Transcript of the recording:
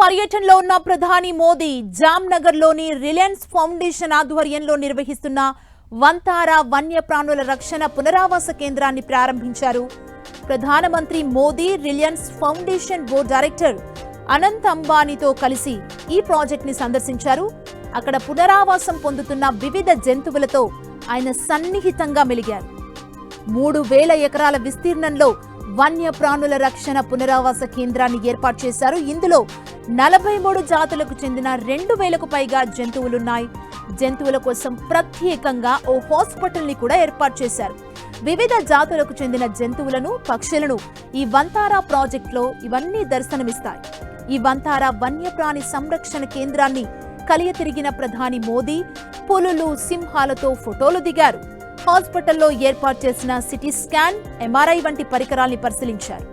పర్యటనలో ఉన్న ప్రధాని మోదీ జామ్నగర్లోని రిలయన్స్ ఫౌండేషన్ ఆధ్వర్యంలో నిర్వహిస్తున్న వంతారా వన్యప్రాణుల రక్షణ పునరావాస కేంద్రాన్ని ప్రారంభించారు. ప్రధానమంత్రి Modi Reliance Foundation board director Anant అంబానీతో కలిసి ఈ ప్రాజెక్ట్ ని సందర్శించారు. అక్కడ పునరావాసం పొందుతున్న వివిధ జంతువులతో ఆయన సన్నిహితంగా మెలిగారు. 3000 ఎకరాల విస్తీర్ణంలో వన్యప్రాణుల రక్షణ పునరావాస కేంద్రాన్ని ఏర్పాటు చేశారు. ఇందులో 43 జాతులకు చెందిన 2000కు పైగా జంతువులున్నాయి. జంతువుల కోసం ప్రత్యేకంగా ఓ హాస్పిటల్ ని కూడా ఏర్పాటు చేశారు. వివిధ జాతులకు చెందిన జంతువులను, పక్షులను ఈ వంతారా ప్రాజెక్టులో ఇవన్నీ దర్శనమిస్తాయి. ఈ వంతారా వన్యప్రాణి సంరక్షణ కేంద్రాన్ని కలియతిరిగిన ప్రధాని మోదీ పులులు, సింహాలతో ఫోటోలు దిగారు. హాస్పిటల్లో ఏర్పాటు చేసిన సిటీ స్కాన్, ఎంఆర్ఐ వంటి పరికరాల్ని పరిశీలించారు.